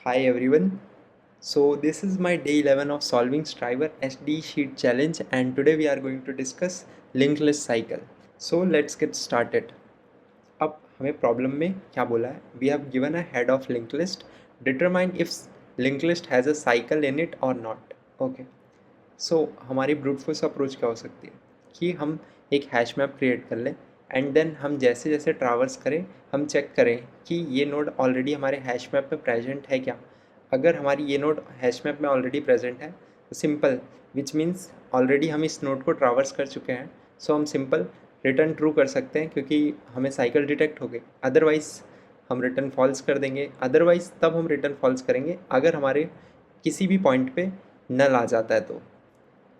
Hi everyone. So this is my day 11 of solving Striver SD sheet challenge and today we are going to discuss linked list cycle. So let's get started. अब हमें problem में क्या बोला है? We have given a head of linked list. Determine if linked list has a cycle in it or not. Okay. So हमारी brute force approach क्या हो सकती है कि हम एक हैश मैप क्रिएट कर लें एंड देन हम जैसे जैसे ट्रैवर्स करें हम चेक करें कि ये नोड ऑलरेडी हमारे हैश मैप में प्रेजेंट है क्या. अगर हमारी ये नोड हैश मैप में ऑलरेडी प्रेजेंट है तो सिंपल विच मीन्स ऑलरेडी हम इस नोड को ट्रैवर्स कर चुके हैं. सो हम सिंपल रिटर्न ट्रू कर सकते हैं क्योंकि हमें साइकिल डिटेक्ट हो गई. अदरवाइज़ हम रिटर्न फॉल्स कर देंगे. अदरवाइज़ तब हम रिटर्न फॉल्स करेंगे अगर हमारे किसी भी पॉइंट पे नल आ जाता है तो.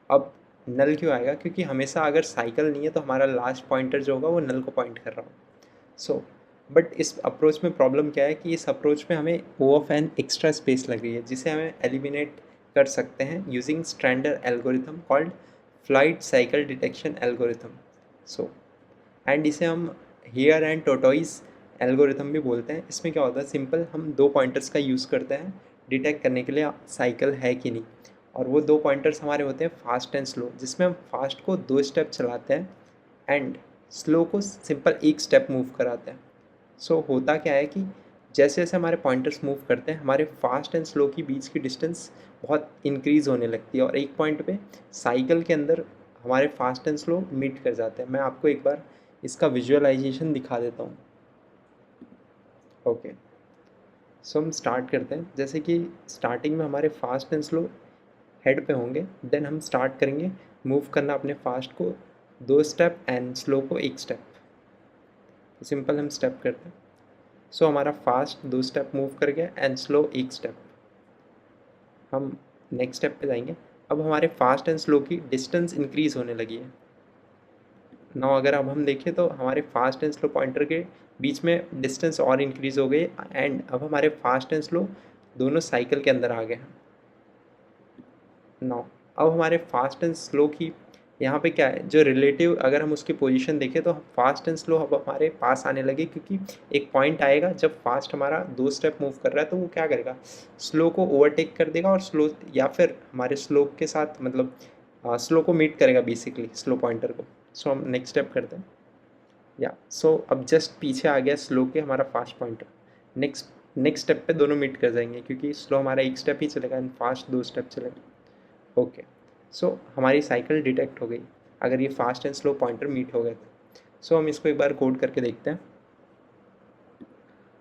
अब नल क्यों आएगा? क्योंकि हमेशा अगर साइकिल नहीं है तो हमारा लास्ट पॉइंटर जो होगा वो नल को पॉइंट कर रहा हो. सो बट इस अप्रोच में प्रॉब्लम क्या है कि इस अप्रोच में हमें ओ ऑफ एन एक्स्ट्रा स्पेस लग रही है जिसे हमें एलिमिनेट कर सकते हैं using standard algorithm called flight cycle detection algorithm. So and इसे हम हियर एंड टोटोइज एल्गोरिथम भी बोलते हैं. इसमें क्या होता है, सिंपल हम दो पॉइंटर्स का यूज़ करते हैं डिटेक्ट करने के लिए साइकिल है कि नहीं. और वो दो पॉइंटर्स हमारे होते हैं फास्ट एंड स्लो, जिसमें हम फास्ट को 2 स्टेप चलाते हैं एंड स्लो को सिंपल 1 स्टेप मूव कराते हैं. सो होता क्या है कि जैसे जैसे हमारे पॉइंटर्स मूव करते हैं हमारे फास्ट एंड स्लो के बीच की डिस्टेंस बहुत इंक्रीज़ होने लगती है और एक पॉइंट पे साइकिल के अंदर हमारे फास्ट एंड स्लो मीट कर जाते हैं. मैं आपको एक बार इसका विजुअलाइजेशन दिखा देता हूँ. ओके, सो हम स्टार्ट करते हैं. जैसे कि स्टार्टिंग में हमारे फास्ट एंड स्लो हेड पे होंगे, देन हम स्टार्ट करेंगे मूव करना अपने फास्ट को 2 स्टेप एंड स्लो को 1 स्टेप. तो सिंपल हम स्टेप करते हैं. सो हमारा फास्ट 2 स्टेप मूव कर गया एंड स्लो 1 स्टेप. हम नेक्स्ट स्टेप पे जाएंगे. अब हमारे फास्ट एंड स्लो की डिस्टेंस इंक्रीज़ होने लगी है. नाउ अगर अब हम देखें तो हमारे फास्ट एंड स्लो पॉइंटर के बीच में डिस्टेंस और इंक्रीज़ हो गई एंड अब हमारे फास्ट एंड स्लो दोनों साइकिल के अंदर आ गए हैं. नाउ अब हमारे फास्ट एंड स्लो की यहाँ पे क्या है, जो रिलेटिव अगर हम उसकी पोजीशन देखें तो फास्ट एंड स्लो अब हमारे पास आने लगे क्योंकि एक पॉइंट आएगा जब फास्ट हमारा 2 स्टेप मूव कर रहा है तो वो क्या करेगा, स्लो को ओवरटेक कर देगा और स्लो या फिर हमारे स्लो के साथ मतलब स्लो को मीट करेगा बेसिकली स्लो पॉइंटर को. सो हम नेक्स्ट स्टेप करते हैं या सो अब जस्ट पीछे आ गया स्लो के हमारा फास्ट पॉइंटर. नेक्स्ट स्टेप पे दोनों मीट कर जाएंगे क्योंकि स्लो हमारा 1 स्टेप ही चलेगा एंड फास्ट 2 स्टेप चलेगा. ओके, सो हमारी साइकिल डिटेक्ट हो गई अगर ये fast and slow pointer meet हो गए तो. सो हम इसको एक बार कोड करके देखते हैं.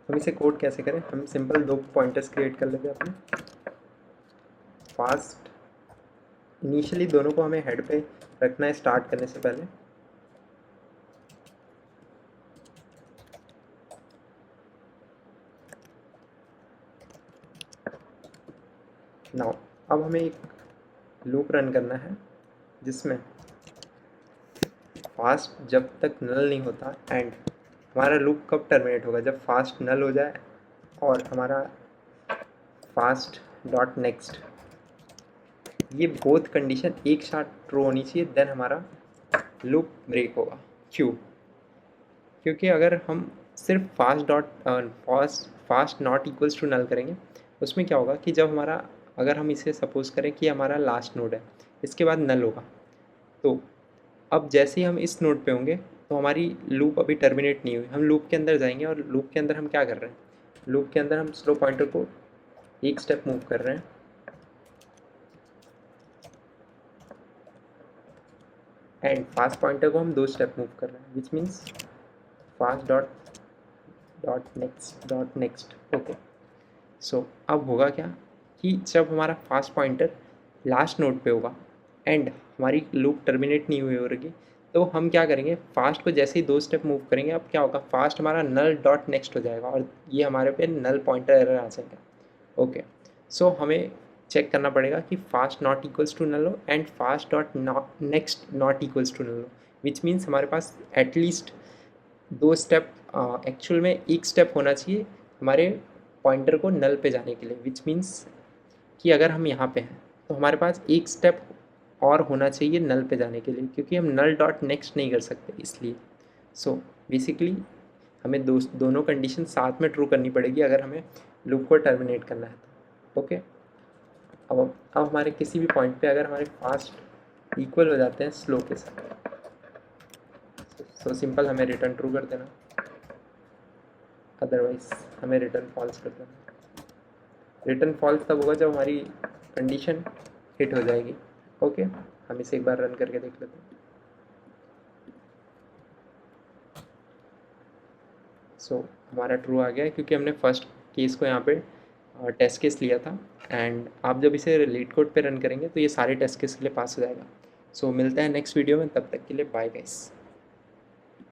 हम इसे कोड कैसे करें, हम सिंपल 2 पॉइंटर्स क्रिएट कर लेते हैं अपने फास्ट. इनिशियली दोनों को हमें हेड पे रखना है स्टार्ट करने से पहले. नाउ अब हमें एक लूप रन करना है जिसमें फास्ट जब तक नल नहीं होता एंड हमारा लूप कब टर्मिनेट होगा, जब फास्ट नल हो जाए और हमारा फास्ट डॉट नेक्स्ट ये बोथ कंडीशन एक साथ ट्रू होनी चाहिए, देन हमारा लूप ब्रेक होगा. क्यों? क्योंकि अगर हम सिर्फ fast not equals to null करेंगे उसमें क्या होगा कि जब हमारा अगर हम इसे सपोज करें कि हमारा लास्ट नोड है इसके बाद नल होगा तो अब जैसे ही हम इस नोड पे होंगे तो हमारी लूप अभी टर्मिनेट नहीं हुई. हम लूप के अंदर जाएंगे और लूप के अंदर हम क्या कर रहे हैं, लूप के अंदर हम स्लो पॉइंटर को 1 स्टेप मूव कर रहे हैं एंड फास्ट पॉइंटर को हम 2 स्टेप मूव कर रहे हैं which means fast dot next. Okay, so अब होगा क्या कि जब हमारा फास्ट पॉइंटर लास्ट नोड पे होगा एंड हमारी लूप टर्मिनेट नहीं हुई होगी तो हम क्या करेंगे, फास्ट को जैसे ही 2 स्टेप मूव करेंगे अब क्या होगा, फास्ट हमारा नल डॉट नेक्स्ट हो जाएगा और ये हमारे पे नल पॉइंटर एरर आ जाएगा. ओके, सो हमें चेक करना पड़ेगा कि fast not equals to null हो and fast dot next not equals to null हो विच मीन्स हमारे पास एटलीस्ट 2 स्टेप एक्चुअल में 1 स्टेप होना चाहिए हमारे पॉइंटर को नल पे जाने के लिए विच मीन्स कि अगर हम यहाँ पे हैं तो हमारे पास 1 स्टेप और होना चाहिए नल पे जाने के लिए क्योंकि हम नल डॉट नेक्स्ट नहीं कर सकते इसलिए. सो बेसिकली हमें दोनों कंडीशन साथ में ट्रू करनी पड़ेगी अगर हमें लूप को टर्मिनेट करना है. ओके, अब हमारे किसी भी पॉइंट पे अगर हमारे फास्ट इक्वल हो जाते हैं स्लो के साथ, सो सिंपल हमें रिटर्न ट्रू कर देना, अदरवाइज हमें रिटर्न फॉल्स कर देना। रिटर्न फॉल्स तब होगा जब हमारी कंडीशन हिट हो जाएगी। ओके, हम इसे एक बार रन करके देख लेते हैं। सो हमारा ट्रू आ गया है क्योंकि हमने फर्स्ट केस को यहाँ पे टेस्ट केस लिया था, एंड आप जब इसे लीड कोड पे रन करेंगे तो ये सारे टेस्ट केस के लिए पास हो जाएगा। सो मिलता है नेक्स्ट वीडियो में, तब तक के लिए बाय गाइस।